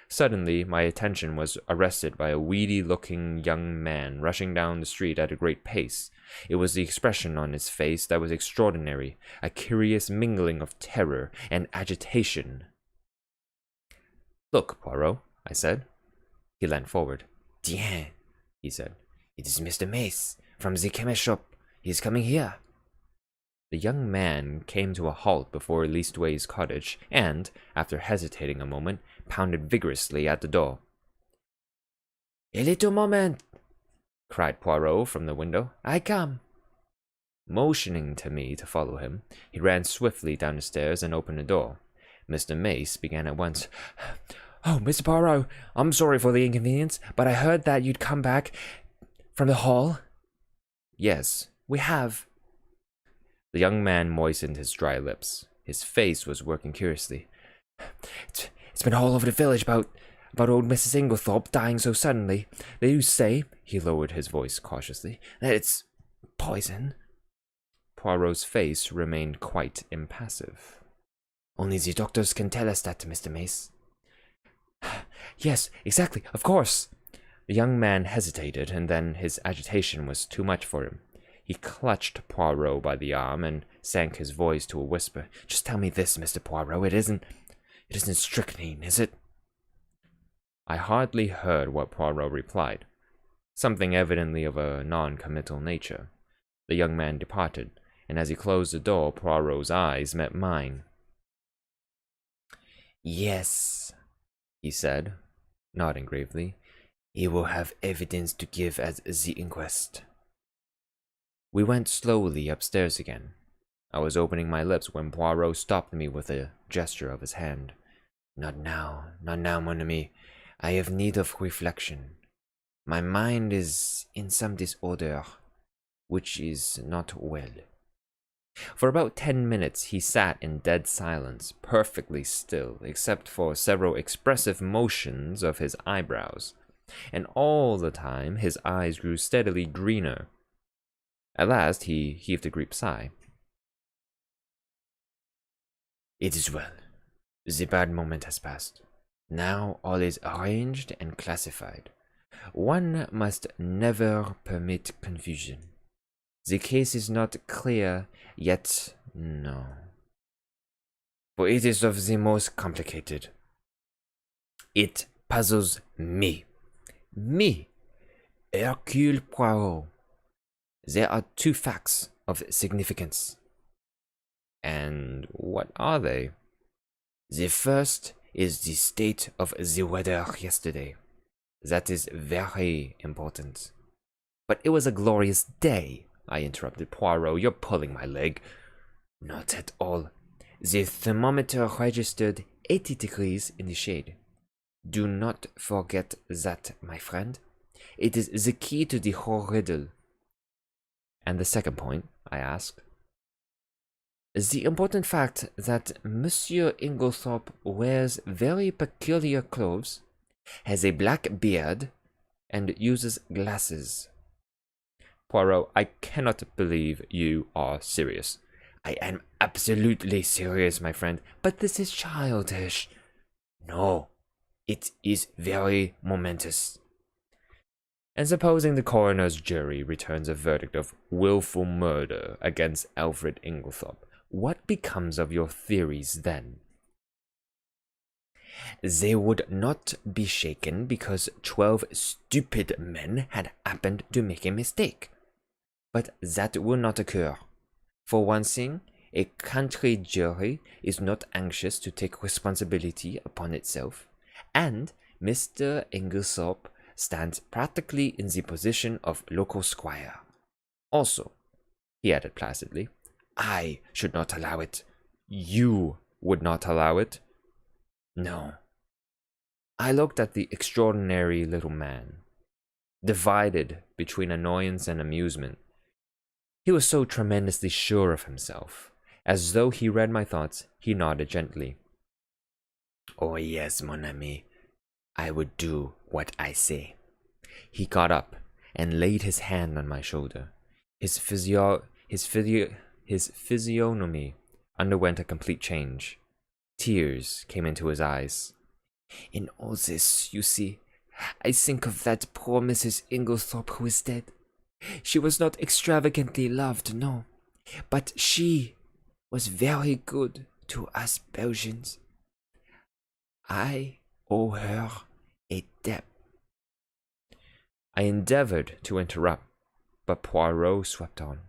Suddenly, my attention was arrested by a weedy-looking young man rushing down the street at a great pace. It was the expression on his face that was extraordinary, a curious mingling of terror and agitation.
"Look, Poirot," I said.
He leant forward.
"Tiens," he said. "It is Mr. Mace, from the chemist shop. He is coming here."
The young man came to a halt before Leastways' cottage, and, after hesitating a moment, pounded vigorously at the door.
"A little moment,"
cried Poirot from the window.
"I come."
Motioning to me to follow him, he ran swiftly down the stairs and opened the door. Mr. Mace began at once.
"Oh, Mr. Poirot, I'm sorry for the inconvenience, but I heard that you'd come back from the hall."
"Yes,
we have."
The young man moistened his dry lips. His face was working curiously.
It's been all over the village about old Mrs. Inglethorpe dying so suddenly. They do say," he lowered his voice cautiously, "that it's poison."
Poirot's face remained quite impassive.
"Only the doctors can tell us that, Mr. Mace."
"Yes, exactly, of course."
The young man hesitated, and then his agitation was too much for him. He clutched Poirot by the arm and sank his voice to a whisper.
"Just tell me this, Mr. Poirot. It isn't strychnine, is it?"
I hardly heard what Poirot replied. Something evidently of a non-committal nature. The young man departed, and as he closed the door, Poirot's eyes met mine.
"Yes," he said, nodding gravely. "He will have evidence to give at the inquest."
We went slowly upstairs again. I was opening my lips when Poirot stopped me with a gesture of his hand.
Not now, mon ami. I have need of reflection. My mind is in some disorder, which is not well."
For about 10 minutes he sat in dead silence, perfectly still, except for several expressive motions of his eyebrows, and all the time his eyes grew steadily greener. At last he heaved a deep sigh.
"It is well. The bad moment has passed. Now all is arranged and classified. One must never permit confusion. The case is not clear yet, no. But it is of the most complicated. It puzzles me. Me, Hercule Poirot. There are two facts of significance.
And what are they?
The first is the state of the weather yesterday. That is very important.
But it was a glorious day, I interrupted. Poirot, you're pulling my leg.
Not at all. The thermometer registered 80 degrees in the shade. Do not forget that, my friend. It is the key to the whole riddle.
And the second point, I asked.
The important fact that Monsieur Inglethorpe wears very peculiar clothes, has a black beard, and uses glasses.
Poirot, I cannot believe you are serious.
I am absolutely serious, my friend, but this is childish. No, it is very momentous.
And supposing the coroner's jury returns a verdict of willful murder against Alfred Inglethorpe, what becomes of your theories then?
They would not be shaken because 12 stupid men had happened to make a mistake. But that will not occur. For one thing, a country jury is not anxious to take responsibility upon itself, and Mr. Inglethorpe stands practically in the position of local squire.
Also, he added placidly,
I should not allow it.
You would not allow it?
No.
I looked at the extraordinary little man, divided between annoyance and amusement. He was so tremendously sure of himself. As though he read my thoughts, he nodded gently.
Oh yes, mon ami. I would do what I say.
He got up and laid his hand on my shoulder. His physiognomy underwent a complete change. Tears came into his eyes.
In all this, you see, I think of that poor Mrs. Inglethorpe who is dead. She was not extravagantly loved, no, but she was very good to us Belgians. I owe her a debt.
I endeavored to interrupt, but Poirot swept on.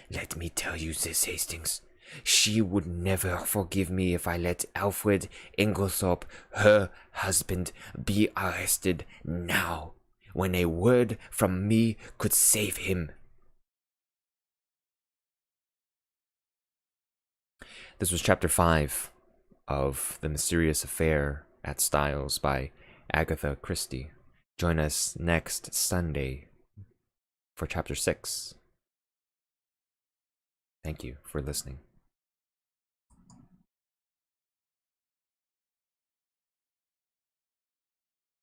Let me tell you this, Hastings. She would never forgive me if I let Alfred Inglethorpe, her husband, be arrested now, when a word from me could save him.
This was chapter 5 of The Mysterious Affair at Styles by Agatha Christie. Join us next Sunday for chapter 6. Thank you for listening.